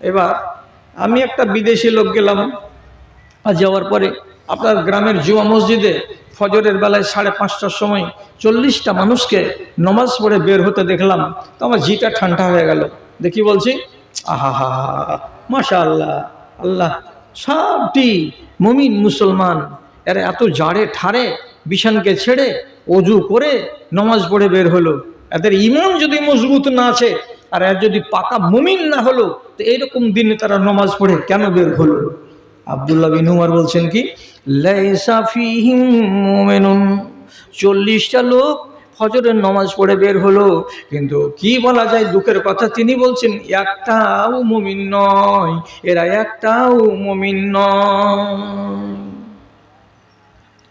এবার আমি একটা বিদেশি লোক গেলাম, আর যাওয়ার পরে আপনার গ্রামের জুমা মসজিদে ফজরের বেলায় 5:30টার সময় 40টা মানুষকে নমাজ পড়ে বের হতে দেখলাম। তো আমার জিটা ঠান্ডা হয়ে গেল। দেখি বলছি, আহা হা হা, মাশাআল্লাহ, আল্লাহ সবটি মুমিন মুসলমান, এরা এত জাড়ে ঠাড়ে বিছানকে ছেড়ে অজু করে নমাজ পড়ে বের হলো। এদের ইমান যদি মজবুত না আছে আর এর যদি পাকা মুমিন না হলো, তো এইরকম দিনে তারা নমাজ পড়ে কেন বের হলো? আব্দুল্লাহ বিন উমর বলছেন কি, লাইসা ফিহিম মুমিনুন, 40টা লোক ফজরের নামাজ পড়ে বের হলো, কিন্তু কি বলা যায় দুঃখের কথা, তিনি বলছেন একটাও মুমিন নয়, এরা একটাও মুমিন নয়,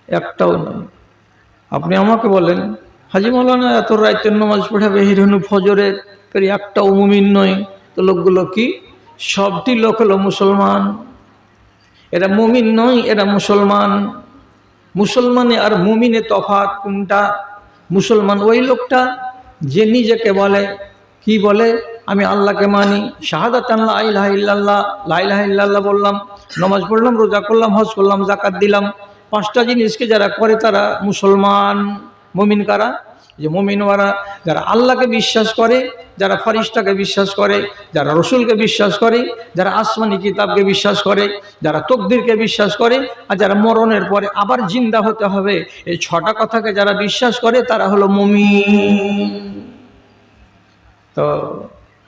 একটাও নয়। আপনি আমাকে বলেন, হাজি মাওলানা এত রাতের নামাজ পড়ে বের হলো ফজরের, একটাও মুমিন নয়, তো লোকগুলো কি? সবটি লোক হলো মুসলমান, এরা মুমিন নয়, এরা মুসলমান। মুসলমানে আর মুমিনে তফাৎ কোনটা? মুসলমান ওই লোকটা যে নিজেকে বলে, কি বলে, আমি আল্লাহকে মানি, শাহাদাত লা ইলাহা ইল্লাল্লাহ, লা ইলাহা ইল্লাল্লাহ বললাম, নামাজ পড়লাম, রোজা করলাম, হজ করলাম, যাকাত দিলাম, 5টা জিনিসকে যারা করে তারা মুসলমান। মুমিন কারা? যে মুমিন ওরা যারা আল্লাহকে বিশ্বাস করে, যারা ফেরেশতাকে বিশ্বাস করে, যারা রসুলকে বিশ্বাস করে, যারা আসমানি কিতাবকে বিশ্বাস করে, যারা তকদিরকে বিশ্বাস করে, আর যারা মরণের পরে আবার জিন্দা হতে হবে, এই 6টা কথাকে যারা বিশ্বাস করে তারা হলো মুমিন। তো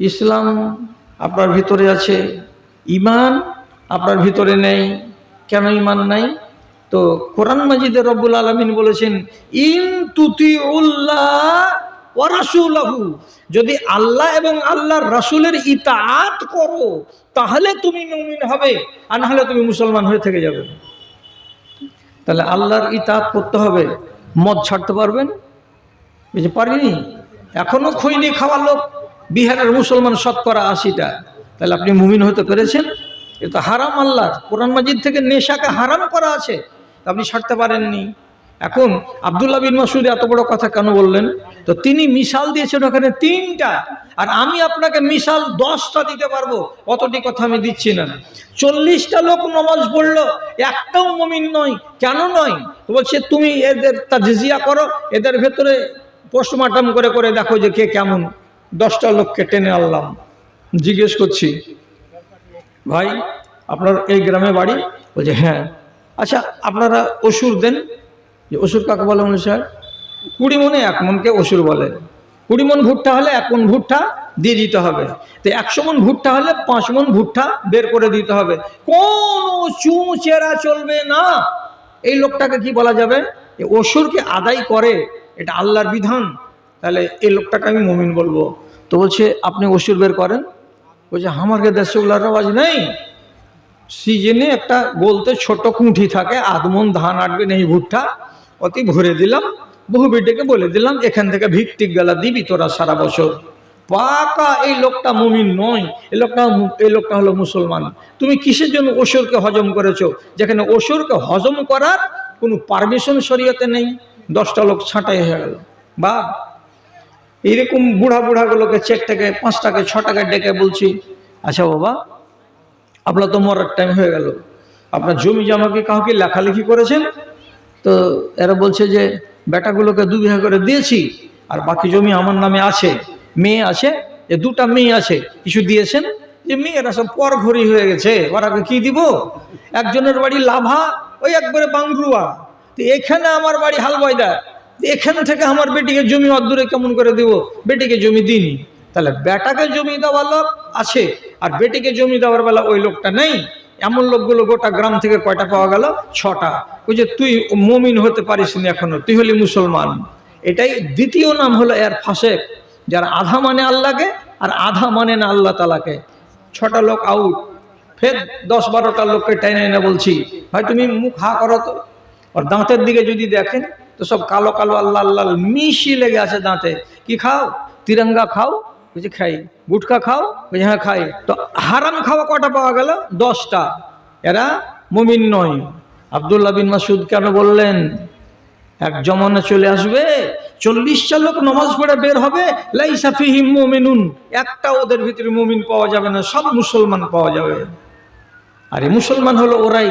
ইসলাম আপনার ভিতরে আছে, ঈমান আপনার ভিতরে নেই। কেন ঈমান নাই? তো কোরআন মাজিদে রব্বুল আলামিন বলেছেন, ইন তুতিউল্লাহ ওয়া রাসূলাহু, যদি আল্লাহ এবং আল্লাহর রাসূলের ইতাআত করো তাহলে তুমি মুমিন হবে, আর না হলে তুমি মুসলমান হয়ে থেকে যাবে। তাহলে আল্লাহর ইতাআত করতে হবে। মদ ছাড়তে পারবেন? বুঝতে পারিনি? এখনো খৈনি খাওয়া লোক বিহারের মুসলমান 80%। তাহলে আপনি মুমিন হতে পেরেছেন? এ তো হারাম, আল্লাহর কোরআন মাজিদ থেকে নেশাকে হারাম করা আছে, আপনি ছাড়তে পারেননি। এখন আব্দুল্লাহ বিন মাসউদ এত বড় কথা কেন বললেন? তো তিনি মিসাল দিয়েছেন ওখানে 3টা, আর আমি আপনাকে মিসাল 10টা দিতে পারবো, অতটি কথা আমি দিচ্ছি না। 40টা লোক নামাজ পড়লো, একটাও মুমিন নয়। কেন নয়? তো বলছে তুমি এদের তাজজিয়া করো, এদের ভেতরে পোস্টমর্টম করে করে দেখো যে কে কেমন। 10টা লোককে টেনে আনলাম, জিজ্ঞেস করছি, ভাই আপনার এই গ্রামে বাড়ি? বলছে হ্যাঁ। আচ্ছা আপনারা অসুর দেন? যে অসুর কাকে বলে মনে স্যার? 20 মনে 1 মনকে অসুর বলে। 20 মন ভুট্টা হলে 1 মন ভুট্টা দিয়ে দিতে হবে। তো 100 মন ভুট্টা হলে 5 মন ভুট্টা বের করে দিতে হবে। কোনো চুঁচেরা চলবে না। এই লোকটাকে কি বলা যাবে? অসুরকে আদায় করে, এটা আল্লাহর বিধান। তাহলে এই লোকটাকে আমি মুমিন বলবো। তো বলছে আপনি অসুর বের করেন। বলছে আমার দেশে ওগুলার আওয়াজ নেই। সিজনে একটা বলতে ছোট কুঁঠি থাকে, আধমন ধান আটবে নেই ভুট্টা, অতি ভরে দিলাম, বহু বেটেকে বলে দিলাম এখান থেকে ভিত্তিক গেলা দিবি তোরা সারা বছর। পাকা এই লোকটা মুমিন নয়, এই লোকটা হলো মুসলমান। তুমি কিসের জন্য অসুরকে হজম করেছো, যেখানে অসুরকে হজম করার কোনো পারমিশন শরীয়তে নেই? 10টা লোক ছাঁটাই হয়ে গেল। বা এইরকম বুড়াগুলোকে 4 টাকা 5 টাকা 6 টাকা ডেকে বলছি, আচ্ছা বাবা আপনার তো মরার টাইম হয়ে গেল, আপনার জমি জমাকে কাউকে লেখালেখি করেছেন? তো এরা বলছে যে বেটাগুলোকে 2 বিঘা করে দিয়েছি, আর বাকি জমি আমার নামে আছে, মেয়ে আছে, 2টা মেয়ে আছে, কিছু দিয়েছেন? যে মেয়েরা সব পরঘরি হয়ে গেছে, ওরাকে কি দিব? একজনের বাড়ি লাভা, ওই একবারে বাংরুয়া, তো এখানে আমার বাড়ি হালবাইদা, এখান থেকে আমার বেটিকে জমি অদূরে কেমন করে দিব? বেটিকে জমি দিইনি। তাহলে বেটাকে জমি দেওয়ার লোক আছে, আর বেটিকে জমি দেওয়ার বেলা ওই লোকটা নেই। এমন লোকগুলো গোটা গ্রাম থেকে কয়টা পাওয়া গেল? 6টা। ওই যে তুই মুমিন হতে পারিস না এখনো, তুই হলি মুসলমান। এটাই দ্বিতীয় নাম হলো এর ফাসেক, যারা আধা মানে আল্লাহকে আর আধা মানে না আল্লাহ তাআলাকে। 6টা লোক আউট। ফের 10-12টা লোককে টেনে এনে বলছি, ভাই তুমি মুখ হা করো তো। আর দাঁতের দিকে যদি দেখেন তো সব কালো কালো আল্লাহ আল্লাহ মিশি লেগে আছে দাঁতে। কি খাও? তিরঙ্গা খাও? বুঝি খাই। গুটকা খাও? বুঝি হ্যাঁ খাই। তো হারাম খাওয়া কটা পাওয়া গেল? 10টা। এরা মুমিন নয়। আব্দুল্লাহ বিন মাসউদ কেন বললেন? এক জমানা চলে আসবে 40টা লোক নামাজ পড়ে বের হবে, লাইসা ফিহিম মুমিনুন, একটা ওদের ভিতরে মুমিন পাওয়া যাবে না, সব মুসলমান পাওয়া যাবে। আর এই মুসলমান হলো ওরাই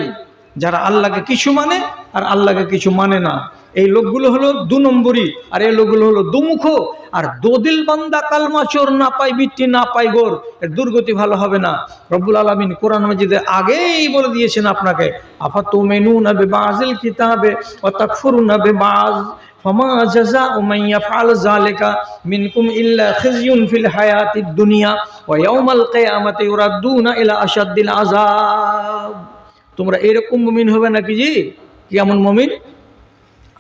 যারা আল্লাহকে কিছু মানে আর আল্লাহকে কিছু মানে না। এই লোকগুলো হলো 2 নম্বরই, আর এই লোকগুলো হলো দুমুখ। আর দোদিল বান্দা কালমা চোর না পাই বৃত্তি না পাই গোর, এর দুর্গতি ভালো হবে না। রব্বুল আলামিন কোরআন মাজিদে আগেই বলে দিয়েছেন আপনাকে, আফাতুমিনুনা বিবাযিল কিতাবে ওয়া তাকফুরুনা বিবায ফামা জাযাউ মান ইয়াফআল যালিকা মিনকুম ইল্লা খিজয়ুন ফিল হায়াতিদ দুনিয়া ওয়া ইয়াউমাল কিয়ামাতি ইউরাদ্দুনা ইলা আশাদ্দিল আযাব। তোমরা এরকম মুমিন হবে নাকি? জি, কেমন মুমিন?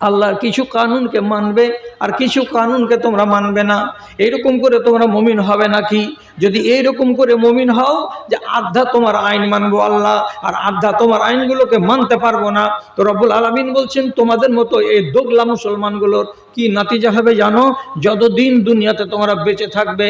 আল্লাহর কিছু কানুনকে মানবে আর কিছু কানুনকে তোমরা মানবে না, এইরকম করে তোমরা মুমিন হবে নাকি? যদি এইরকম করে মুমিন হও যে আধা তোমার আইন মানবো আল্লাহ আর আধা তোমার আইনগুলোকে মানতে পারবো না, তো রব্বুল আলামিন বলছেন তোমাদের মতো এই দোগলা মুসলমানগুলোর কি নাতিজা হবে জানো? যতদিন দুনিয়াতে তোমরা বেঁচে থাকবে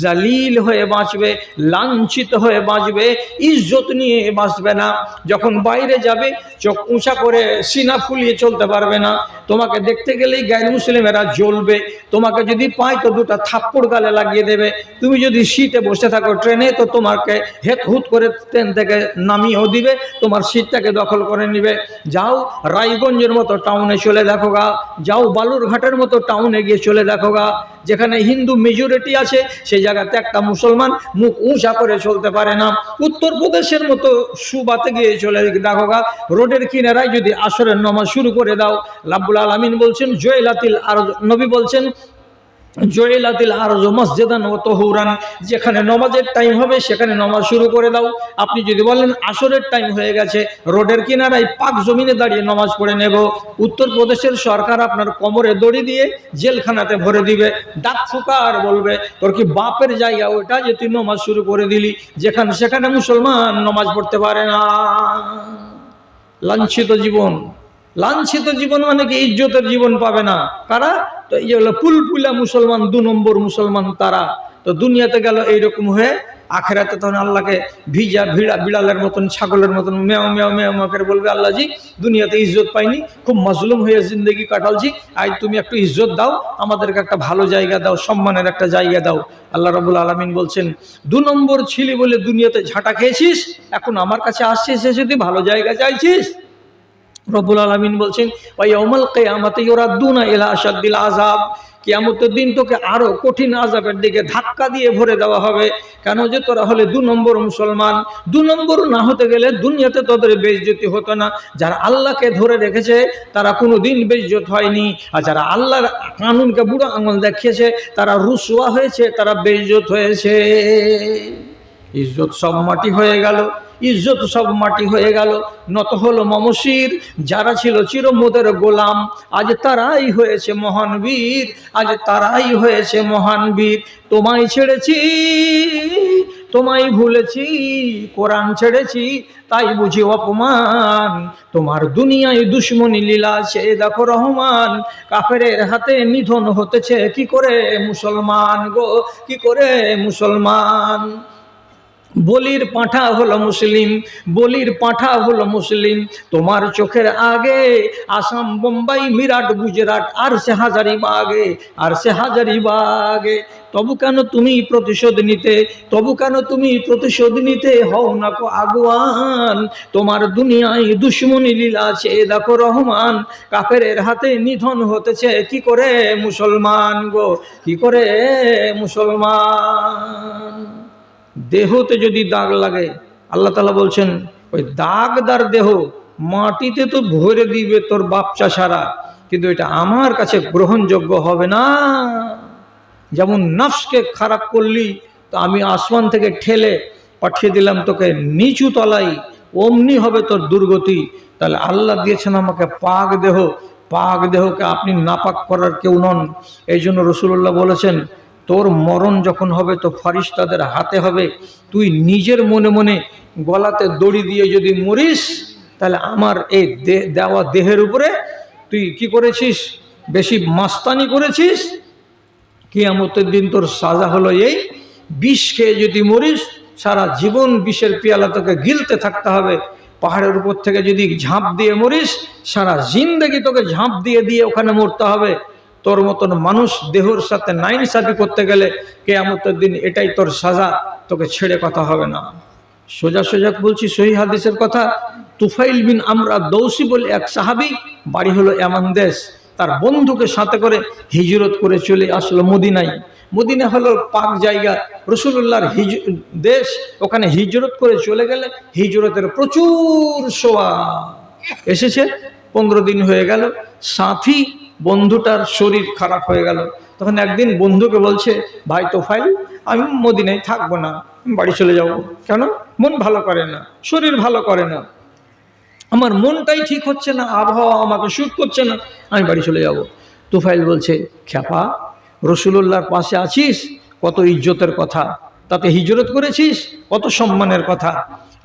জালিল হয়ে বাঁচবে, লাঞ্ছিত হয়ে বাঁচবে, ইজ্জত নিয়ে বাঁচবে না। যখন বাইরে যাবে চোখ উঁচা করে সিনা ফুলিয়ে চলতে পারবে না, তোমাকে দেখতে গেলেই গায়ের মুসলিমেরা জ্বলবে, তোমাকে যদি পায় তো 2টা থাপ্পড় গালে লাগিয়ে দেবে। তুমি যদি সিটে বসে থাকো ট্রেনে, তো তোমাকে হেত হুত করে ট্রেন থেকে নামিয়েও দিবে, তোমার সিটটাকে দখল করে নিবে। যাও রায়গঞ্জের মতো টাউনে চলে দেখো গা, যাও বালুরঘাটের মতো টাউনে গিয়ে চলে দেখো গা, যেখানে হিন্দু মেজরিটি আছে সেই জায়গাতে একটা মুসলমান মুখ উঁচা করে চলতে পারে না। উত্তরপ্রদেশের মতো সুবাতে গিয়ে চলে দেখো গা, রোডের কিনারায় যদি আসরের নামাজ শুরু করে দাও, রাব্বুল আলামিন বলছেন জয়লাতিল আরজ, নবী বলছেন জয়লাতিল আরজ মসজিদান ওয়া তাহুরান, যেখানে নামাজের টাইম হবে সেখানে নামাজ শুরু করে দাও। আপনি যদি বলেন আসরের টাইম হয়ে গেছে, রোডের কিনারায় পাক জমিনে দাঁড়িয়ে নামাজ পড়ে নেব, উত্তরপ্রদেশের সরকার আপনার কোমরে দড়ি দিয়ে জেলখানাতে ভরে দিবে, ডাক ফুকার বলবে তোর কি বাপের জায়গা ওটা যে তুই নামাজ শুরু করে দিলি, যেখানে সেখানে মুসলমান নামাজ পড়তে পারে না। লাঞ্ছিত জীবন, লাঞ্ছিত জীবন মানে কি ইজ্জতের জীবন পাবে না। কারা? তো এই হলো পুলপুলা মুসলমান, 2 নম্বর মুসলমান তারা। তো দুনিয়াতে গেল এইরকম হয়ে, আখেরাতে তখন আল্লাহকে ভিজা ভিড়া বিড়ালের মতন ছাগলের মতন মেও মেও মেও মেও করে বলবে, আল্লাহ জি দুনিয়াতে ইজ্জত পাইনি, খুব মাজলুম হয়ে জিন্দগি কাটালছি, আজ তুমি একটু ইজ্জত দাও, আমাদেরকে একটা ভালো জায়গা দাও, সম্মানের একটা জায়গা দাও। আল্লাহ রাব্বুল আলামিন বলছেন 2 নম্বর ছিলি বলে দুনিয়াতে ঝাঁটা খেয়েছিস, এখন আমার কাছে আসছিস এসে তুই ভালো জায়গা চাইছিস। রব্বুল আলামিন বলছেন ওয়া ইয়াউমাল কিয়ামাতি ইউরাদ্দুনা ইলা আশাদ্দিল আযাব, কিয়ামতের দিন তোকে আরো কঠিন আযাবের দিকে ধাক্কা দিয়ে ভরে দেওয়া হবে। কেন? যে তোরা হলে 2 নম্বর মুসলমান। 2 নম্বর না হতে গেলে দুনিয়াতে তোদের বেইজ্জতি হতো না। যারা আল্লাহকে ধরে রেখেছে তারা কোনোদিন বেইজ্জত হয়নি, আর যারা আল্লাহর কানুনকে বুড়ো আঙুল দেখিয়েছে তারা রুসওয়া হয়েছে, তারা বেইজ্জত হয়েছে। ইজ্জত সব মাটি হয়ে গেল, ইজ্জত সব মাটি হয়ে গেল। নত হলো মমশির, যারা ছিল চিরমোদের গোলাম, আজ তারাই হয়েছে মহান বীর, আজ তারাই হয়েছে মহান বীর। তোমায় ছেড়েছি, তোমায় ভুলেছি, কোরআন ছেড়েছি, তাই বুঝি অপমান। তোমার দুনিয়ায় দুশ্মনী লীলা সে দেখো রহমান, কাফেরের হাতে নিধন হতেছে কি করে মুসলমান গো, কি করে মুসলমান। বলির পাঁঠা হলো মুসলিম, বলির পাঁঠা হলো মুসলিম। তোমার চোখের আগে আসাম, বোম্বাই, মিরাট, গুজরাট আর সে হাজারিবাগে, আর সে হাজারিবাগে। তবু কেন তুমি প্রতিশোধ নিতে, তবু কেন তুমি প্রতিশোধ নিতে হও না কো আগুয়ান। তোমার দুনিয়ায় দুশ্মনী লীলা আছে দেখো রহমান, কাফেরের হাতে নিধন হতেছে কি করে মুসলমান গো, কি করে মুসলমান। দেহতে যদি দাগ লাগে, আল্লাহ তাআলা বলছেন ওই দাগদার দেহ মাটিতে তো ভরে দিবে তোর বাপচা সারা, কিন্তু এটা আমার কাছে গ্রহণযোগ্য হবে না। যেমন নফসকে খারাপ করলি তো আমি আসমান থেকে ঠেলে পাঠিয়ে দিলাম তোকে নিচু তলায়, অমনি হবে তোর দুর্গতি। তাহলে আল্লাহ দিয়েছেন আমাকে পাক দেহ, পাক দেহকে আপনি নাপাক করার কেউ নন। এই জন্য রাসূলুল্লাহ বলেছেন তোর মরণ যখন হবে তো ফেরেশতাদের হাতে হবে, তুই নিজের মনে মনে গলাতে দড়ি দিয়ে যদি মরিস তাহলে আমার এই দেওয়া দেহের উপরে তুই কি করেছিস, বেশি মাস্তানি করেছিস। কিয়ামতের দিন তোর সাজা হলো এই, বিষ খেয়ে যদি মরিস সারা জীবন বিষের পেয়ালা তোকে গিলতে থাকতে হবে। পাহাড়ের উপর থেকে যদি ঝাঁপ দিয়ে মরিস সারা জিন্দেগি তোকে ঝাঁপ দিয়ে দিয়ে ওখানে মরতে হবে। তোর মতন মানুষ দেহর সাথে নাইনসাফি করতে গেলে কিয়ামতের দিন এটাই তোর সাজা, তোকে ছেড়ে কথা হবে না। সোজা সোজা বলছি, সহিহ হাদিসের কথা। তুফাইল বিন আমর আদ-দৌসি বলে এক সাহাবী, বাড়ি হলো ইয়ামান দেশ, তার বন্ধুকে সাথে করে হিজরত করে চলে আসলো মদিনায়। মদিনা হলো পাক জায়গা, রাসূলুল্লাহর দেশ, ওখানে হিজরত করে চলে গেলে হিজরতের প্রচুর সওয়াব এসেছে। 15 দিন হয়ে গেল, সাথী বন্ধুটার শরীর খারাপ হয়ে গেল। তখন একদিন বন্ধুকে বলছে, ভাই তোফাইল, আমি মদিনায় থাকবো না, আমি বাড়ি চলে যাব। কেন? মন ভালো করে না, শরীর ভালো করে না, আমার মনটাই ঠিক হচ্ছে না, আবহাওয়া আমাকে শুট করছে না, আমি বাড়ি চলে যাব। তুফাইল বলছে, খ্যাপা, রাসূলুল্লাহর পাশে আছিস, কত ইজ্জতের কথা, তাতে হিজরত করেছিস, কত সম্মানের কথা,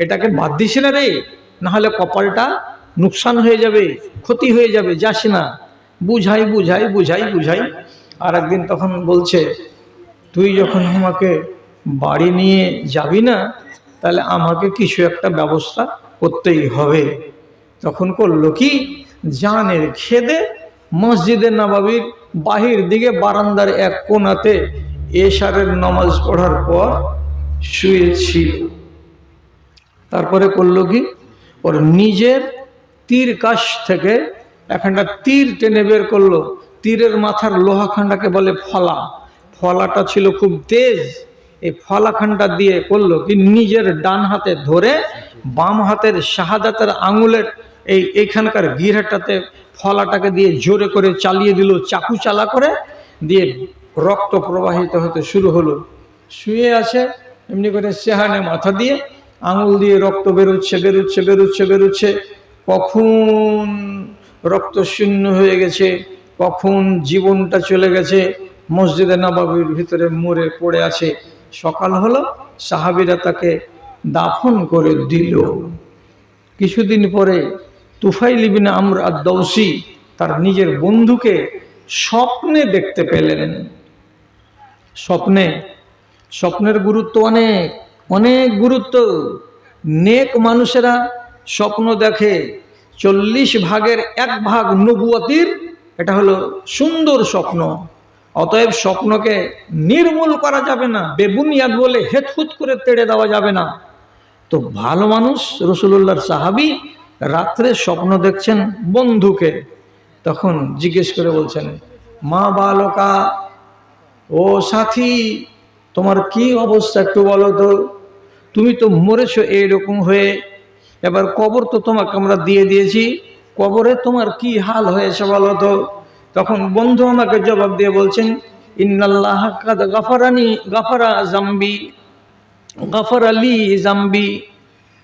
এটাকে বাদ দিস না রে, না হলে কপালটা নুকসান হয়ে যাবে, ক্ষতি হয়ে যাবে, যাস না। বুঝাই বুঝাই বুঝাই বুঝাই আর একদিন তখন বলছে, তুই যখন আমাকে বাড়ি নিয়ে যাবি না, তাহলে আমাকে কিছু একটা ব্যবস্থা করতেই হবে। তখন করলো কি, জানের খেদে মসজিদে নববীর বাহির দিকে বারান্দার এক কোণাতে এশারের নামাজ পড়ার পর শুয়েছিল। তারপরে করলো কি, ওর নিজের তীর কাশ থেকে একটা তীর টেনে বের করলো। তীরের মাথার লোহাখান্ডাকে বলে ফলা, ফলাটা ছিল খুব তেজ। এই ফলাখান্ডা দিয়ে করলো কি, নিজের ডান হাতে ধরে বাম হাতের শাহাদাতের আঙুলের এইখানকার গিরাটাতে ফলাটাকে দিয়ে জোরে করে চালিয়ে দিল, চাকু চালা করে দিয়ে রক্ত প্রবাহিত হতে শুরু হলো। শুয়ে আছে এমনি করে সেহানে মাথা দিয়ে আঙুল দিয়ে রক্ত বেরোচ্ছে বেরোচ্ছে বেরোচ্ছে বেরোচ্ছে। কখন রক্ত শূন্য হয়ে গেছে, কখন জীবনটা চলে গেছে, মসজিদে নববীর ভিতরে মরে পড়ে আছে। সকাল হলো, সাহাবীরা তাকে দাফন করে দিল। কিছুদিন পরে তুফাইল ইবনে আমর আদ-দৌসি তার নিজের বন্ধুকে স্বপ্নে দেখতে পেলেন। স্বপ্নের গুরুত্ব অনেক, অনেক গুরুত্ব। নেক মানুষেরা স্বপ্ন দেখে, 40 ভাগের 1 ভাগ নবুয়তির, এটা হলো সুন্দর স্বপ্ন। অতএব স্বপ্নকে নির্মূল করা যাবে না, বেবুনিয়াদ বলে হেতহুত করে তেড়ে দেওয়া যাবে না। তো ভালো মানুষ রাসূলুল্লাহর সাহাবী রাত্রে স্বপ্ন দেখছেন বন্ধুকে, তখন জিজ্ঞেস করে বলছেন, মা বালকা, ও সাথী, তোমার কি অবস্থা একটু বলো তো, তুমি তো মরেছো এইরকম হয়ে, এবার কবর তো তোমাকে আমরা দিয়ে দিয়েছি, কবরে তোমার কি হাল হয়েছে বলো তো। তখন বন্ধু আমাকে জবাব দিয়ে বলছেন, ইন্নাল্লাহ কাদ গাফারা আলি জাম্বি,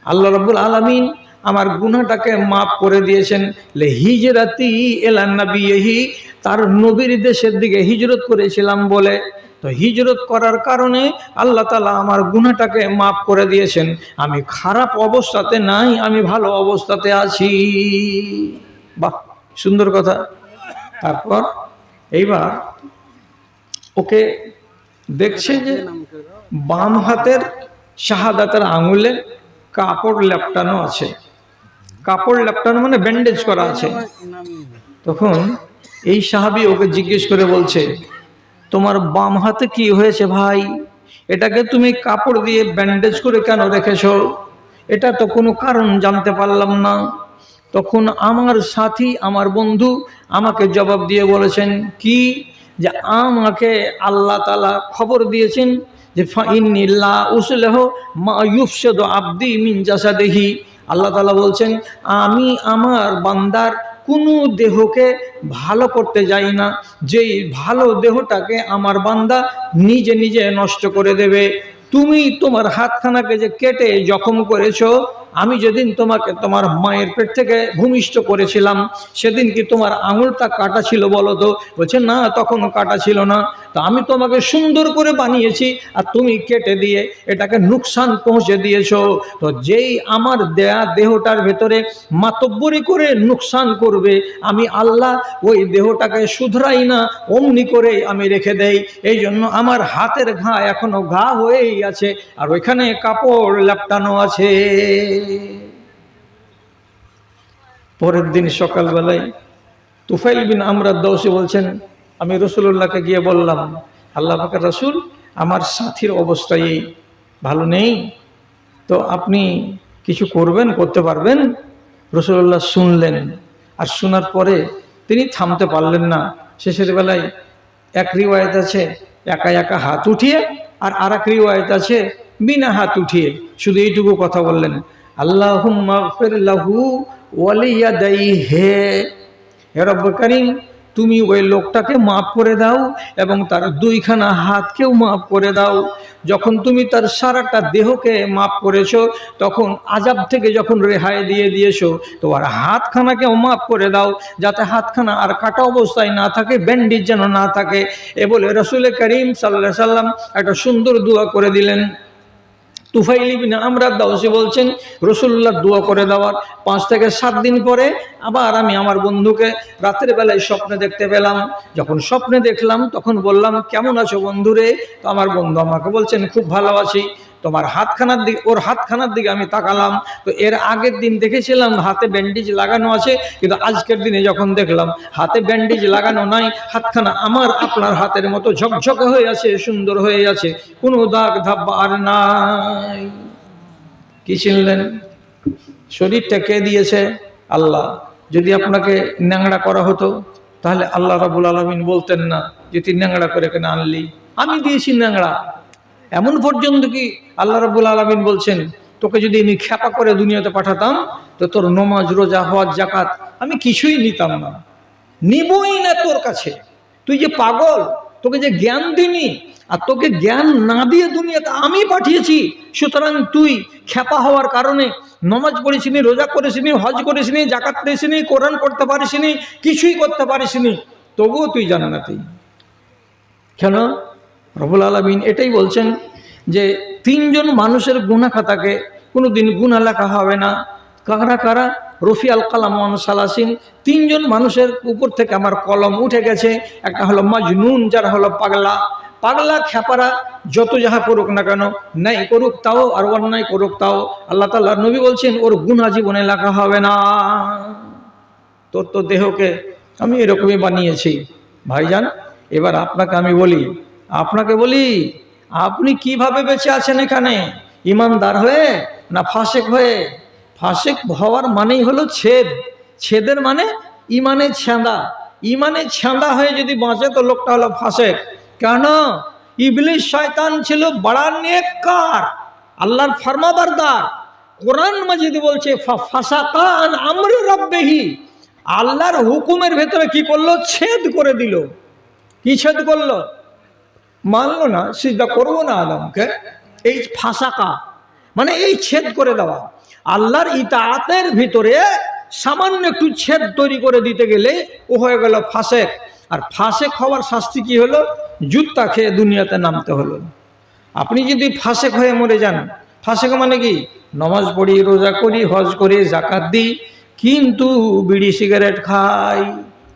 আল্লাহ রাব্বুল আলামিন আমার গুনাহটাকে মাফ করে দিয়েছেন। লে হিজরাতি ইলা নবিহি, তার নবীর দেশের দিকে হিজরত করেছিলাম বলে, তো হিজরত করার কারণে আল্লাহ তাআলা আমার গুনাহটাকে মাফ করে দিয়েছেন। আমি খারাপ অবস্থাতে নাই, আমি ভালো অবস্থাতে আছি। বাহ, সুন্দর কথা। তারপর এইবার ওকে দেখছে যে বাম হাতের শাহাদাতের আঙুলে কাপড় লেপটানো আছে, কাপড় লেপটানো মানে ব্যান্ডেজ করা আছে। তখন এই সাহাবী ওকে জিজ্ঞেস করে বলছে, তোমার বাম হাতে কি হয়েছে ভাই, এটাকে তুমি কাপড় দিয়ে ব্যান্ডেজ করে কেন রেখেছো? এটা তো কোনো কারণ জানতে পারলাম না। তখন আমার সাথী, আমার বন্ধু আমাকে জবাব দিয়ে বলেছেন কি, যে আমাকে আল্লাহ তাআলা খবর দিয়েছেন যে ফাইন্নী লা উসলিহু মা ইউফসিদু আবদি মিন জাসাদিহি, আল্লাহ তাআলা বলছেন আমি আমার বান্দার কোনো দেহকে ভালো করতে যাই না, যেই ভালো দেহটাকে আমার বান্দা নিজে নিজে নষ্ট করে দেবে। তুমি তোমার হাতখানাকে যে কেটে জখম করেছো, আমি যেদিন তোমাকে তোমার মায়ের পেট থেকে ভূমিষ্ঠ করেছিলাম, সেদিন কি তোমার আঙুলটা কাটা ছিল বলো তো? বলছে না, তখনও কাটা ছিল না। তো আমি তোমাকে সুন্দর করে বানিয়েছি আর তুমি কেটে দিয়ে এটাকে নুকসান পৌঁছে দিয়েছো। তো যেই আমার দেয়া দেহটার ভেতরে মাতব্বরি করে নুকসান করবে, আমি আল্লাহ ওই দেহটাকে শুধরাই না, অমনি করে আমি রেখে দেই। এই জন্য আমার হাতের ঘা এখনো ঘা হয়েই আছে, আর ওইখানে কাপড় লেপটানো আছে। পরের দিন সকালবেলায় তুফাইল বিন আমর আদ-দৌসি বলছেন, আমি রসুল্লাহকে গিয়ে বললাম, আল্লাহ পাকের রসুল, আমার সাথীর অবস্থা এই ভালো নেই, তো আপনি কিছু করবেন, করতে পারবেন? রসুল্লাহ শুনলেন, আর শোনার পরে তিনি থামতে পারলেন না। শেষের বেলায় এক রিওয়ায়েত আছে একা একা হাত উঠিয়ে, আর আরেক রিওয়ায়েত আছে বিনা হাত উঠিয়ে শুধু এইটুকু কথা বললেন, আল্লাহুম্মা গফির লাহু ওয়া লিয়াদাইহি, হে রব্বুল কারীম, তুমি ওই লোকটাকে মাফ করে দাও এবং তার দুইখানা হাতকেও মাফ করে দাও। যখন তুমি তার সারাটা দেহকে মাফ করেছো, তখন আযাব থেকে যখন রেহাই দিয়ে দিয়েছো, তোমার হাতখানাকেও মাফ করে দাও, যাতে হাতখানা আর কাটা অবস্থায় না থাকে, ব্যান্ডেজ যেন না থাকে। এ বলে রাসূল করিম সাল্লাল্লাহু আলাইহি সাল্লাম একটা সুন্দর দোয়া করে দিলেন। তুফাইল ইবনে আমর আদ-দাওসী বলছেন, রাসূলুল্লাহ দোয়া করে দেওয়ার 5 থেকে 7 দিন পরে আবার আমি আমার বন্ধুকে রাতের বেলায় স্বপ্নে দেখতে পেলাম। যখন স্বপ্নে দেখলাম তখন বললাম, কেমন আছো বন্ধুরে? তো আমার বন্ধু আমাকে বলছেন, খুব ভালো আছি। তোমার হাতখানার দিকে, ওর হাতখানার দিকে আমি তাকালাম, তো এর আগের দিন দেখেছিলাম হাতে ব্যান্ডেজ লাগানো আছে, কিন্তু আজকের দিনে যখন দেখলাম হাতে ব্যান্ডেজ লাগানো নাই, হাতখানা আমার আপনার হাতের মতো ঝকঝকে হয়ে আছে, সুন্দর হয়ে আছে, কোনো দাগ ধাব্বা আর নাই। কি চিনলেন? শরীরটা কে দিয়েছে? আল্লাহ। যদি আপনাকে ন্যাংড়া করা হতো, তাহলে আল্লাহ রাব্বুল আলামিন বলতেন না যে তুই ন্যাংড়া করে কেন আনলি, আমি দিয়েছি ন্যাংড়া। এমন পর্যন্ত কি আল্লাহ রাব্বুল আলামিন বলছেন, তোকে যদি আমি খেপা করে দুনিয়াতে পাঠাতাম, তো তোর নমাজ, রোজা, হজ, যাকাত আমি কিছুই নিতাম না, নিবই না তোর কাছে। তুই যে পাগল, তোকে যে জ্ঞান দিনি, আর তোকে জ্ঞান না দিয়ে দুনিয়াতে আমি পাঠিয়েছি, সুতরাং তুই খেপা হওয়ার কারণে নমাজ পড়িসনি, রোজা করিসনি, হজ করিসনি, যাকাত দিসনি, কোরআন পড়তে পারিসনি, কিছুই করতে পারিসনি, তবুও তুই জান্নাতি। কেন? রব্বুল আলামিন এটাই বলছেন যে 3 জন মানুষের গুনাহ খাতাকে কোনোদিন গুনাহ লেখা হবে না। কারা কারা? রফি আল কালাম ওয়ান সালাসিন, 3 জন মানুষের উপর থেকে আমার কলম উঠে গেছে। একটা হলো মাজনুন, যারা হলো পাগলা। পাগলা খেপারা যত যাহা করুক না কেন, নাই করুক তাও, আর অন্যায় করুক তাও, আল্লাহ তাআলা নবী বলছেন ওর গুনাহ জীবনে লেখা হবে না। তোর তো দেহকে আমি এরকমই বানিয়েছি। ভাইজান, এবার আপনাকে আমি বলি, আপনি কিভাবে বেঁচে আছেন এখানে? ইমানদার হয়ে না ফাসেক হয়ে? ফাসেক হওয়ার মানেই হলো ছেদ, ছেদের মানে ইমানে ছেঁদা। ইমানে ছেঁদা হয়ে যদি বাঁচে তো লোকটা হলো ফাসেক। কেন? ইবলিস শয়তান ছিল বড় নেককার, আল্লাহর ফরমাবরদার। কোরআন মাজিদ বলছে ফাসাকা আন আমরি রাব্বিহি, আল্লাহর হুকুমের ভেতরে কি করলো? ছেদ করে দিল। কি ছেদ করলো? মানলো না, সিজদা করবো না আদমকে। এই ফাসাকা মানে এই ছেদ করে দেওয়া। আল্লাহর ইতাআতের ভিতরে সামান্য একটু ছেদ তৈরি করে দিতে গেলে ও হয়ে গেল ফাসেক। আর ফাসেক হওয়ার শাস্তি কি হলো? জুতা খেয়ে দুনিয়াতে নামতে হলো। আপনি যদি ফাসেক হয়ে মরে যান, ফাসেক মানে কি? নামাজ পড়ি, রোজা করি, হজ করি, যাকাত দিই, কিন্তু বিড়ি সিগারেট খাই,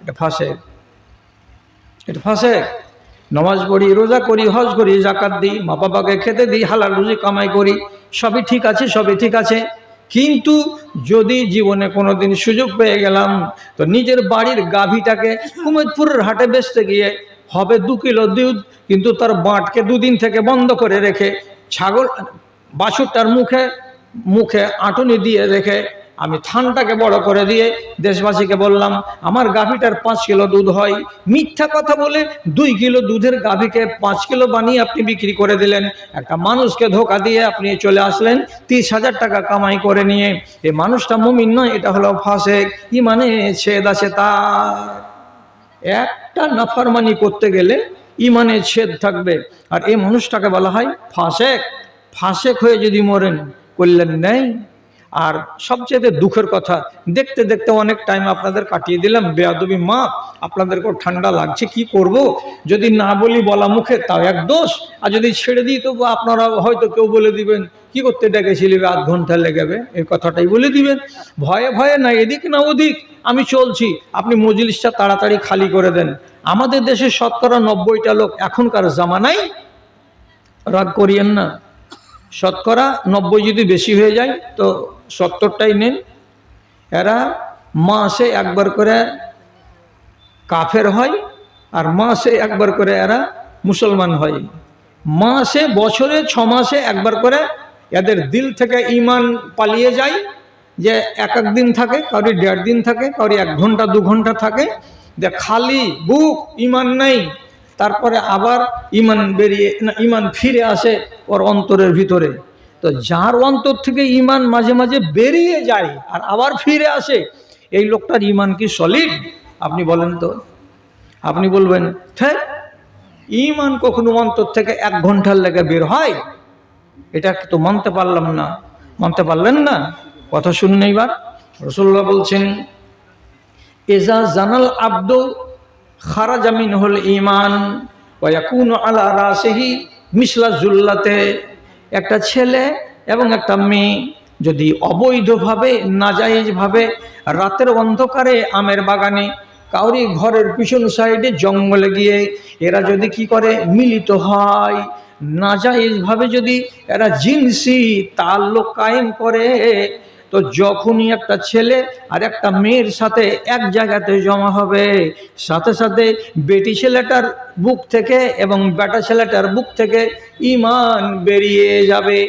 এটা ফাসেক। এটা ফাসেক। নামাজ পড়ি, রোজা করি, হজ করি, যাকাত দিই, মা বাবাকে খেতে দিই, হালাল রুজি কামাই করি, সবই ঠিক আছে, সবই ঠিক আছে। কিন্তু যদি জীবনে কোনোদিন সুযোগ পেয়ে গেলাম, তো নিজের বাড়ির গাভীটাকে কুমেদপুরের হাটে বেচতে গিয়ে হবে 2 কিলো দুধ, কিন্তু তার বাঁটকে 2 দিন থেকে বন্ধ করে রেখে, ছাগল বাছুরটার মুখে আঁটুনি দিয়ে রেখে, আমি থানটাকে বড় করে দিয়ে দেশবাসীকে বললাম আমার গাভীটার 5 কিলো দুধ হয়। মিথ্যা কথা বলে 2 কিলো দুধের গাভীকে 5 কিলো বানিয়ে আপনি বিক্রি করে দিলেন। একটা মানুষকে ধোকা দিয়ে আপনি চলে আসলেন 30,000 টাকা কামাই করে নিয়ে। এই মানুষটা মুমিন নয়, এটা হলো ফাসেক। ইমানে ছেদ আছে তার। একটা নাফরমানি করতে গেলে ইমানে ছেদ থাকবে, আর এই মানুষটাকে বলা হয় ফাসেক। ফাসেক হয়ে যদি মরেন, কল্যাণ নেই। আর সবচেয়ে দুঃখের কথা, দেখতে দেখতে অনেক টাইম আপনাদের কাটিয়ে দিলাম, বেয়াদবি মাপ, আপনাদেরকেও ঠান্ডা লাগছে, কি করব? যদি না বলি বলা মুখে তাও এক দোষ, আর যদি ছেড়ে দিই তবু আপনারা হয়তো কেউ বলে দিবেন কি করতে ডেকেছিলি, 8 ঘন্টা লেগেবে, এই কথাটাই বলে দিবেন। ভয়ে ভয়ে না এদিক না ওদিক আমি চলছি, আপনি মজলিসটা তাড়াতাড়ি খালি করে দেন। আমাদের দেশে 90% লোক এখনকার জামানায়, রাগ করিয়েন না, 90 যদি বেশি হয়ে যায় তো 70টাই নেন। এরা মাসে একবার করে কাফের হয়, আর মাসে একবার করে এরা মুসলমান হয়। মাসে, বছরে 6 মাসে একবার করে এদের দিল থেকে ঈমান পালিয়ে যায়, যে এক দিন থাকে, কাউরি 1.5 দিন থাকে, কাউরি 1 ঘন্টা 2 ঘন্টা থাকে, যে খালি বুক, ঈমান নেই। তারপরে আবার ঈমান ফিরে আসে ওর অন্তরের ভিতরে। তো যার অন্তর থেকে ঈমান মাঝে মাঝে বেরিয়ে যায় আর আবার ফিরে আসে, এই লোকটার ঈমান কি সলিড? আপনি বলেন তো। আপনি বলবেন, ঠিক, ঈমান কখনো অন্তর থেকে 1 ঘন্টার লেগে বের হয়? এটা তো মানতে পারলাম না। মানতে পারলেন না? কথা শুনুন এইবার। রাসূলুল্লাহ বলছেন, ইজা জানাল আব্দু খারাজা মিনহুল ঈমান ওয়া ইয়াকুনু আলা রাসিহি মিসলা জুল্লাতে। একটা ছেলে এবং একটা মেয়ে যদি অবৈধভাবে, নাজায়েজভাবে রাতের অন্ধকারে আমের বাগানে, কাউরি ঘরের পিছন সাইডে জঙ্গলে গিয়ে এরা যদি কি করে, মিলিত হয়, নাজায়েজভাবে যদি এরা জিনসি তাল্লুক কায়েম করে, তো যখনই একটা ছেলে আর একটা মেয়ের সাথে এক জায়গাতে জমা হবে, সাথে সাথে বেটি ছেলেটার বুক থেকে এবং বেটা ছেলেটার বুক থেকে ঈমান বেরিয়ে যাবে।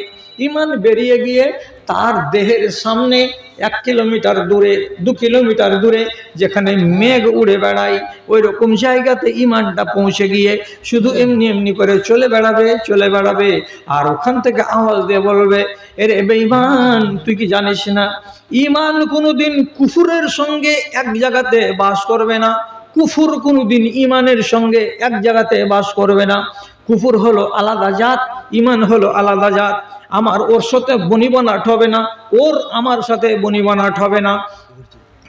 ঈমান বেরিয়ে গিয়ে তার দেহের সামনে 1 কিলোমিটার দূরে, 2 কিলোমিটার দূরে যেখানে মেঘ উড়ে বেড়ায়, ওই রকম জায়গাতে ঈমানটা পৌঁছে গিয়ে শুধু এমনি এমনি করে চলে বেড়াবে। আর ওখান থেকে আওয়াজ দিয়ে বলবে, এরে বেঈমান, তুই কি জানিস না ঈমান কোনোদিন কুফুরের সঙ্গে এক জায়গাতে বাস করবে না। কুফুর কোনোদিন ঈমানের সঙ্গে এক জায়গাতে বাস করবে না। কুফুর হলো আলাদা জাত, ঈমান হলো আলাদা জাত। ওর সাথে বনিবনাট হবে না, ওর আমার সাথে বনিবনাট হবে না।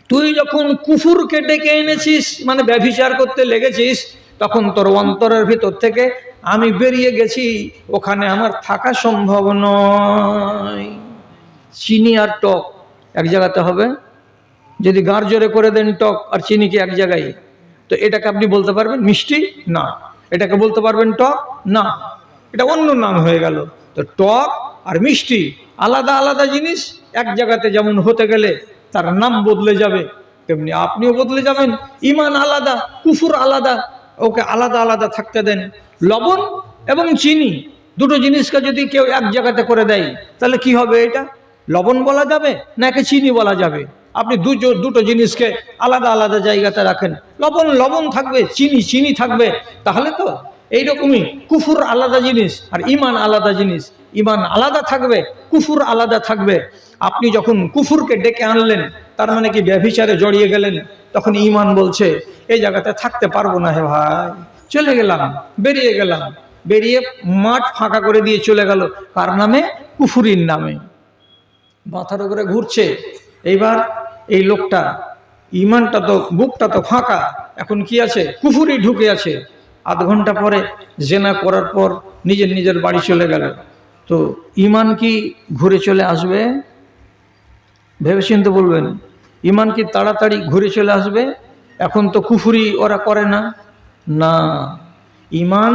তুই যখন কুফুরকে ডেকে এনেছিস, মানে ব্যভিচার করতে লেগেছিস, তখন তোর অন্তরের ভিতর থেকে আমি বেরিয়ে গেছি, ওখানে আমার থাকা সম্ভব নয়। চিনি আর টক এক জায়গাতে হবে? যদি গাঢ় জোরে করে দেন টক আর চিনি কি এক জায়গায়? তো এটাকে আপনি বলতে পারবেন মিষ্টি? না। এটাকে বলতে পারবেন টক? না। এটা অন্য নাম হয়ে গেল। তো টক আর মিষ্টি আলাদা আলাদা জিনিস। এক জায়গাতে যেমন হতে গেলে তার নাম বদলে যাবে, তেমনি আপনিও বদলে যাবেন। ঈমান আলাদা, কুফুর আলাদা, ওকে আলাদা আলাদা থাকতে দেন। লবণ এবং চিনি দুটো জিনিসকে যদি কেউ এক জায়গাতে করে দেয়, তাহলে কি হবে? এটা লবণ বলা যাবে নাকি চিনি বলা যাবে? আপনি দুটো জিনিসকে আলাদা আলাদা জায়গাতে রাখেন, লবণ লবণ থাকবে, চিনি চিনি থাকবে। তাহলে তো এইরকমই কুফুর আলাদা জিনিস আর ঈমান আলাদা জিনিস। ঈমান আলাদা থাকবে, কুফুর আলাদা থাকবে। আপনি যখন কুফুরকে ডেকে আনলেন, তার মানে কি ব্যভিচারে জড়িয়ে গেলেন। তখন ঈমান বলছে, এই জায়গাতে থাকতে পারবো না হে ভাই, চলে গেলাম, বেরিয়ে গেলাম। বেরিয়ে মাঠ ফাঁকা করে দিয়ে চলে গেল, কার নামে? কুফুরির নামে। মাথার উপরে ঘুরছে। এইবার এই লোকটা ঈমানটা তো, বুকটা তো ফাঁকা, এখন কি আছে? কুফুরি ঢুকে আছে। আধ ঘন্টা পরে জেনা করার পর নিজের বাড়ি চলে গেল। তো ঈমান কি ঘুরে চলে আসবে? ভেবেচিন্তে বলবেন, ঈমান কি তাড়াতাড়ি ঘুরে চলে আসবে? এখন তো কুফুরি ওরা করে না। না, ঈমান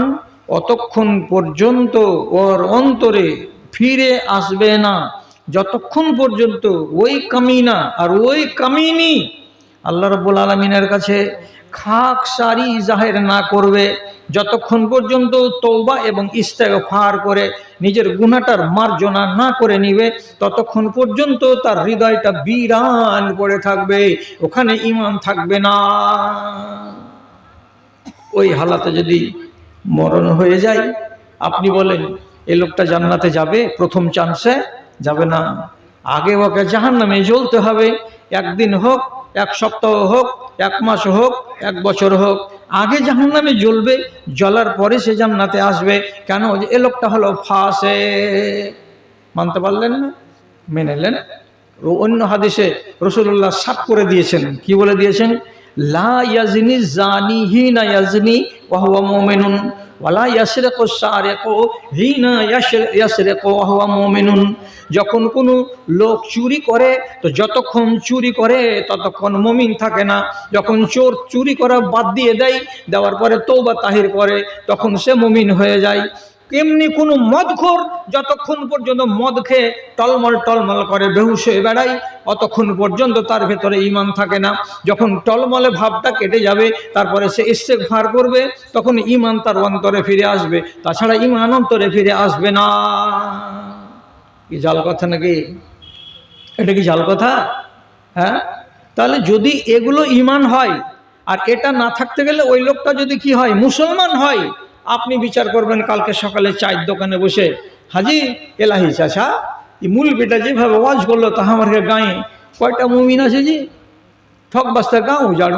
অতক্ষণ পর্যন্ত ওর অন্তরে ফিরে আসবে না, যতক্ষণ পর্যন্ত ওই কামিনা আর ওই কামিনী আল্লাহ রাব্বুল আলামিনের কাছে খাক সারি জাহের না করবে, যতক্ষণ পর্যন্ত তওবা এবং ইস্তেগফার করে নিজের গুনাহটার মার্জনা না করে নিবে, ততক্ষণ পর্যন্ত তার হৃদয়টা বিরান পড়ে থাকবে, ওখানে ঈমান থাকবে না। ওই হালাতে যদি মরণ হয়ে যায়, আপনি বলেন এই লোকটা জান্নাতে যাবে? প্রথম চান্সে যাবে না। আগে ওকে জাহান্নামে জ্বলতে হবে। 1 দিন হোক, 1 সপ্তাহ হোক, 1 মাস হোক, 1 বছর হোক, আগে জাহান্নামে জ্বলবে। জ্বলার পরে সে জান্নাতে আসবে। কেন? যে এ লোকটা হলো ফাসিক। মানতে পারলেন না? মেনে নেন। অন্য হাদিসে রাসূলুল্লাহ সাফ করে দিয়েছেন। কি বলে দিয়েছেন? লা ইয়াজনি জানি হিনা ইয়াজনি ওয়া হুয়া মুমিনুন ওয়ালা ইয়াসরিকু সারিকু হিনা ইয়াসরিকু ওয়া হুয়া মুমিনুন। যখন কোনো লোক চুরি করে, তো যতক্ষণ চুরি করে ততক্ষণ মুমিন থাকে না। যখন চোর চুরি করা বাদ দিয়ে দেয়, দেওয়ার পরে তওবা তাহির করে, তখন সে মুমিন হয়ে যায়। এমনি কোনো মদখোর যতক্ষণ পর্যন্ত মদ খেয়ে টলমল টলমল করে বেহুশ হয়ে বেড়ায় অতক্ষণ পর্যন্ত তার ভেতরে ঈমান থাকে না। যখন টলমলে ভাবটা কেটে যাবে তারপরে সে ইস্তেগফার করবে, তখন ঈমান তার অন্তরে ফিরে আসবে, তাছাড়া ঈমান অন্তরে ফিরে আসবে না। কি জাল কথা নাকি? এটা কি জাল কথা? হ্যাঁ, তাহলে যদি এগুলো ঈমান হয় আর এটা না থাকতে গেলে ওই লোকটা যদি কি হয়, মুসলমান হয়, আপনি বিচার করবেন কালকে সকালে চায়ের দোকানে বসে, হাজি এলাহি চাচা এই মুলবিটা যেভাবে ওয়াজ করলো তা আমাকে গায়ে কয়টা মুমিন আছে জি? ঠক বাস্তা গাঁও যার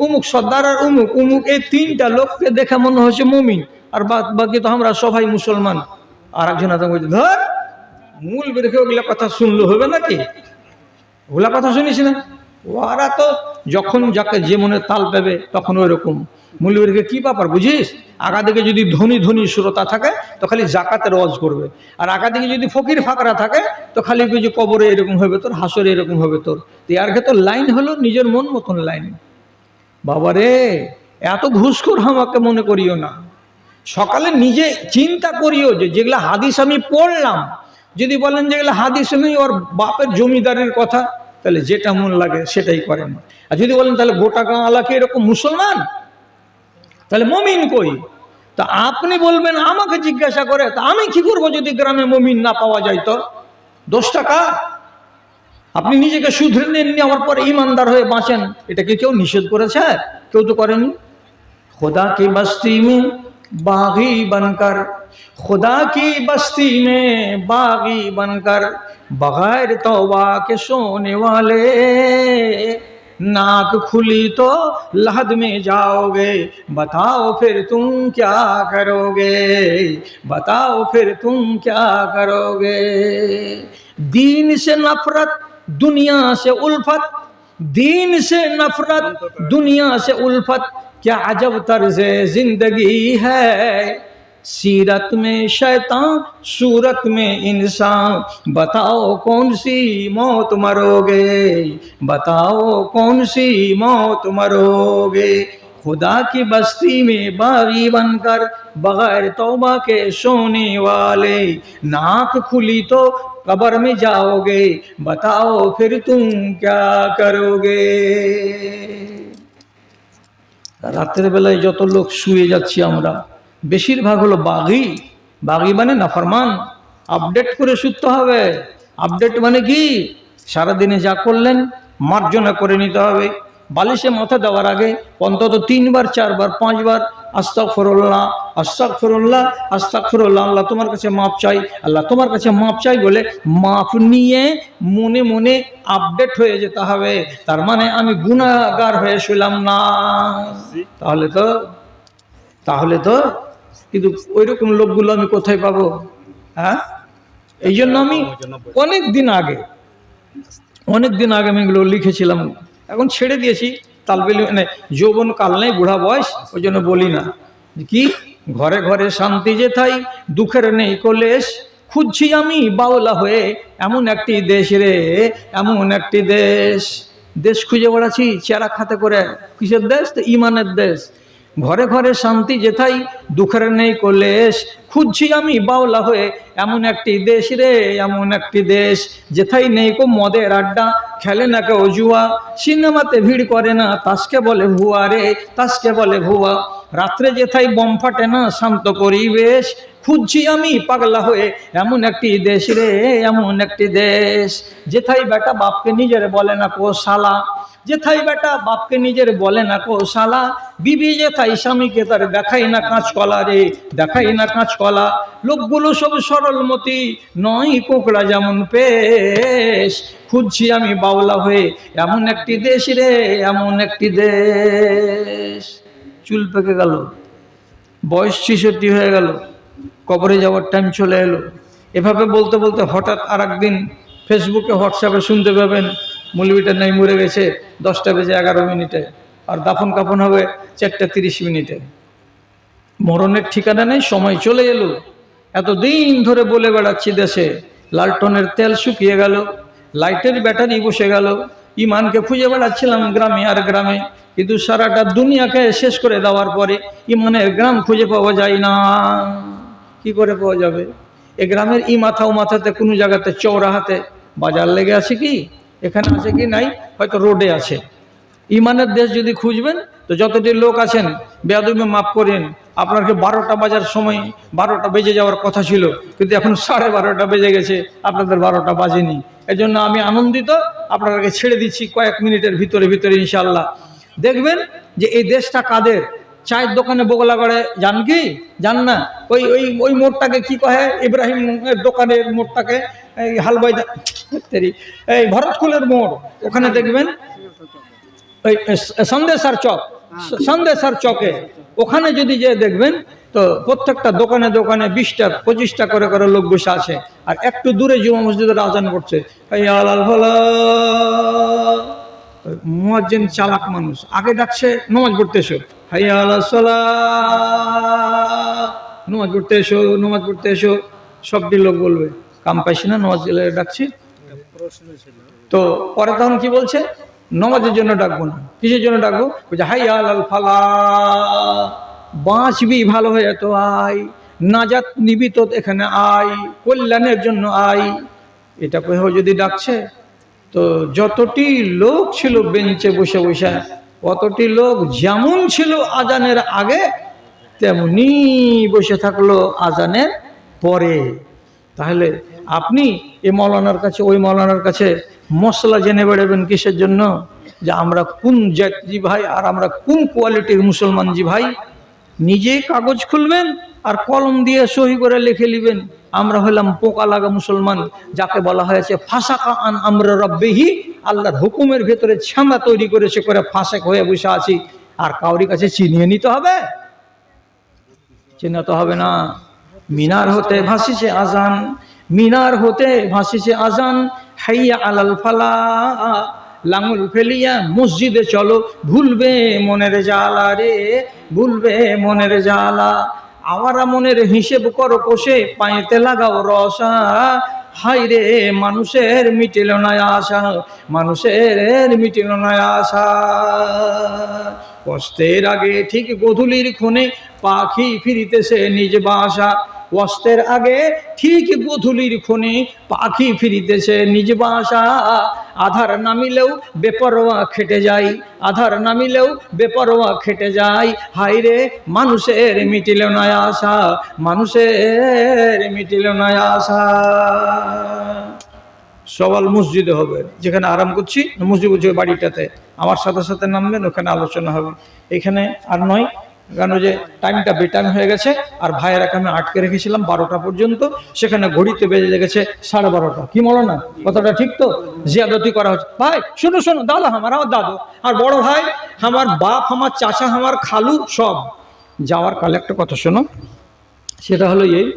উমুক সর্দার আর উমুক উমুক, এই তিনটা লোককে দেখে মনে হচ্ছে মুমিন, আর বাকি তো আমরা সবাই মুসলমান। আর একজন বলছে ধর মূল বেরোকে ওগুলা কথা শুনলে হবে নাকি? ওগুলা কথা শুনিস না? ওরা তো যখন যাকে যে মনে তাল পাবে তখন ওই রকম। মূলবীরকে কি ব্যাপার বুঝিস? আগাদিকে যদি ধনী ধনী শ্রোতা থাকে তো খালি জাকাতের ওয়াজ করবে, আর আগাদিকে যদি ফকির ফাকরা থাকে তো খালি যে কবরে এরকম হবে তোর, হাসরে এরকম হবে তোর। এর ক্ষেত্রে লাইন হলো নিজের মন মতন লাইন। বাবারে এত ঘুষখোর আমাকে মনে করিও না। সকালে নিজে চিন্তা করিও যে যেগুলা হাদিস আমি পড়লাম, যদি বলেন যেগুলা হাদিস নেই ওর বাপের জমিদারের কথা, তাহলে যেটা মন লাগে সেটাই করেন। আর যদি বলেন তাহলে গোটা গাঁও এলাকা এরকম মুসলমান, তাহলে মমিন কই? তা আপনি বলবেন আমাকে জিজ্ঞাসা করে তা আমি কি করবো যদি গ্রামে মমিন না পাওয়া যায়? তো 10 টাকা আপনি নিজেকে শুধরে নেন, নেওয়ার পরে ইমানদার হয়ে বাঁচেন, এটাকে কেউ নিষেধ করেছে? কেউ তো করেনি। खुदा की बस्ती में बागी बनकर, खुदा की बस्ती में बागी बनकर, बगैर तौबा के सोने वाले, नाक खुली तो लहद में जाओगे, बताओ फिर तुम क्या करोगे, बताओ फिर तुम क्या करोगे। दीन से नफरत दुनिया से उल्फत, दीन से नफरत दुनिया से उल्फत, क्या अजब तर्ज जिंदगी है, सीरत में शैतान सूरत में इंसान, बताओ कौन सी मौत मरोगे, बताओ कौन सी मौत मरोगे। खुदा की बस्ती में बागी बनकर, बगैर तौबा के सोने वाले, नाक खुली तो कब्र में जाओगे, बताओ फिर तुम क्या करोगे। রাতের বেলায় যত লোক শুয়ে যাচ্ছি আমরা, বেশিরভাগ হলো বাগি। বাগি মানে নাফরমান। আপডেট করে শুতে হবে। আপডেট মানে কি? সারাদিনে যা করলেন মার্জনা করে নিতে হবে। বালিশে মাথা দেওয়ার আগে অন্তত 3 বার 4 বার 5 বার আস্তাগফিরুল্লাহ আস্তাগফিরুল্লাহ আস্তাগফিরুল্লাহ, আল্লাহ তোমার কাছে মাপ চাই, আল্লাহ তোমার কাছে মাপ চাই বলে মাপ নিয়ে মনে মনে আপডেট হয়ে যেতে হবে। তার মানে আমি গুনাহগার হয়ে শুলাম না। তাহলে তো কিন্তু ওই রকম লোকগুলো আমি কোথায় পাবো? হ্যাঁ, এই জন্য আমি অনেক দিন আগে আমি এগুলো লিখেছিলাম, এখন ছেড়ে দিয়েছি। তালবেল মানে যৌবন কাল নেই, বুড়া বয়স, ওই জন্য বলি না। কি ঘরে ঘরে শান্তি যেথাই, দুঃখের নেই কলেশ, খুঁজছি আমি বাউলা হয়ে এমন একটি দেশ রে, এমন একটি দেশ। দেশ খুঁজে বেড়াচ্ছি চেরা খাতে করে। কিসের দেশ? তো ইমানের দেশ। ঘরে ঘরে শান্তি যেথাই, দুঃখের নেই কলেশ, খুঁজছি আমি বাউলা হয়ে এমন একটি দেশ রে, এমন একটি দেশ, যেথাই নেই কো মদের আড্ডা, খেলে না কেউ জুয়া, সিনেমাতে ভিড় করে না, তাসকে বলে ভুয়া রে, তাসকে বলে ভুয়া, রাত্রে যেথাই বম ফাটে না, শান্ত পরিবেশ, খুঁজছি আমি পাগলা হয়ে এমন একটি দেশ রে, এমন একটি দেশ, যেথাই বেটা বাপকে নিজের বলে না কো শালা, যেথাই বেটা বাপকে নিজের বলে না কো শালা, বিবি যেথাই স্বামীকে তার দেখাই না কাঁচকলা রে, দেখাই না কাঁচকলা, লোকগুলো সব সরলমতি নয় কোকড়া যেমন পেশ, খুঁজছি আমি বাউলা হয়ে এমন একটি দেশ রে, এমন একটি দেশ। চুল পেকে গেল, বয়স 66 হয়ে গেল, কবরে যাওয়ার টাইম চলে এলো। এভাবে বলতে বলতে হঠাৎ আর একদিন ফেসবুকে হোয়াটসঅ্যাপে শুনতে পাবেন মৌলবীটা নাই মরে গেছে 10টা বেজে 11 মিনিটে, আর দাফন কাফন হবে 4টা 30 মিনিটে। মরণের ঠিকানা নেই, সময় চলে এলো। এতদিন ধরে বলে বেড়াচ্ছি দেশে লালটনের তেল শুকিয়ে গেল, লাইটের ব্যাটারি বসে গেল, ইমানকে খুঁজে বেড়াচ্ছিলাম গ্রামে আর গ্রামে, কিন্তু সারাটা দুনিয়াকে শেষ করে দেওয়ার পরে ইমানের গ্রাম খুঁজে পাওয়া যায় না। কি করে পাওয়া যাবে? এ গ্রামের ই মাথা ও মাথাতে কোনো জায়গাতে চৌরাহাতে বাজার লেগে আছে কি? এখানে আছে কি নাই? হয়তো রোডে আছে। ইমানের দেশ যদি খুঁজবেন তো যতটি লোক আছেন বেয়াদবি মাফ করেন, আপনাকে 12টা বাজার সময় 12টা বেজে যাওয়ার কথা ছিল, কিন্তু এখন 12:30 বেজে গেছে, আপনাদের 12টা বাজেনি। এর জন্য আমি আনন্দিত, আপনাদেরকে ছেড়ে দিচ্ছি কয়েক মিনিটের ভিতরে ইনশাআল্লাহ। দেখবেন যে এই দেশটা কাদের। চায়ের দোকানে বগলা করে যান কি? যান না? ওই ওই ওই মোড়টাকে কি কহে? ইব্রাহিমের দোকানের মোড়টাকে, এই হালবাই এই ভরতকুলের মোড়, ওখানে দেখবেন ওই সন্দেশার চক, সন্দেশার চকে ওখানে যদি যে দেখবেন তো প্রত্যেকটা দোকানে দোকানে 20টা 25টা করে লোক বসে আছে। আর একটু দূরে জুমা মসজিদের আজান করছে, মুয়াজ্জিন চালাক মানুষ, আগে ডাকছে নামাজ পড়তে এসো, হাইয়া আলাস সালাহ, নামাজ পড়তে এসো, নামাজ পড়তে এসো। সবটি লোক বলবে কাম পাইছি না, নামাজ গেলে ডাকছি। তো পরে তখন কি বলছে? নামাজের জন্য ডাকবো না, কিসের জন্য ডাকবো? বলছে হাইয়া আলাল ফালাহ, বাঁচবি ভালো হয়ে তো আয়, নাজাত নিবি তো এখানে আয়, কল্যাণের জন্য আয়। এটা কোথাও যদি ডাকছে তো যতটি লোক ছিল বেঞ্চে বসে বসে, অতটি লোক যেমন ছিল আজানের আগে তেমনি বসে থাকলো আজানের পরে। তাহলে আপনি এ মৌলানার কাছে ওই মৌলানার কাছে মশলা জেনে বেড়াবেন কিসের জন্য? যে আমরা কোন জাতি ভাই আর আমরা কোন কোয়ালিটির মুসলমান জি ভাই। নিজেই কাগজ খুলবেন আর কলম দিয়ে সহি করে লিখে নেবেন আমরা হলাম পোকা লাগা মুসলমান, যাকে বলা হয়েছে ফাসাকা আন আমরা রব্বিহি, আল্লাহর হুকুমের ভেতরে ছামা তৈরি করেছে করে ফাসেক হয়ে বসে আছি। আর কাউরি কাছে চিনিয়ে নিতে হবে? চিনাতে হবে না। মিনার হতে ভাসিছে আজান, মিনার হতে ভাসিছে আজান, হাইয়া আলাল ফালাহ, লাঙল ফেলিয়া মসজিদে চলো, ভুলবে মনের জ্বালা রে, ভুলবে মনের জ্বালা। আওয়ারা মনের হিসেব করো কষে, পায়েতে লাগাও রসা, হাই রে মানুষের মিটিল না আশা, মানুষের মিটিল না আশা। কষ্টের আগে ঠিক গোধূলির ক্ষণে পাখি ফিরিতেছে নিজ বাসা, কষ্টের আগে ঠিক গোধূলির ক্ষণে পাখি ফিরিতেছে নিজ বাসা। আধার নামিলেও বেপরোয়া খেটে যায়, আধার নামিলেও বেপরোয়া খেটে যায়, হাই রে মানুষের মিটিল না আশা, মানুষের মিটিল না আশা। সওয়াল মসজিদে হবে, যেখানে আরাম করছি মসজিদ বলছি বাড়িটাতে, আমার সাথে সাথে নামবেন, ওখানে আলোচনা হবে। এখানে আর নয়, কেন যে টাইমটা বেটাইম হয়ে গেছে। আর ভাইয়েরাকে আমি আটকে রেখেছিলাম 12টা পর্যন্ত, সেখানে ঘড়িতে বেজে গেছে 12:30। কি মনে না কথাটা ঠিক তো? জিয়াদতি করা হচ্ছে। ভাই শোনো শোনো, দাদা আমার দাদু আর বড় ভাই, আমার বাপ, আমার চাচা, আমার খালু সব যাওয়ার কালে একটা কথা শোনো। সেটা হলো এই,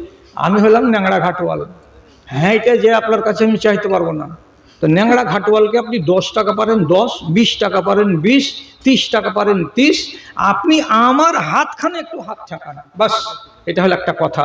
আমি হলাম ন্যাংরা ঘাটওয়াল। হ্যাঁ, এটা যে আপনার কাছে আমি চাইতে পারবো না। তো ন্যাংরা ঘাটওয়ালকে আপনি 10 টাকা পারেন 10, 20 টাকা পারেন 20, 30 টাকা পারেন 30, আপনি আমার হাতখানে একটু হাত ঠাকান, বাস। এটা হলো একটা কথা।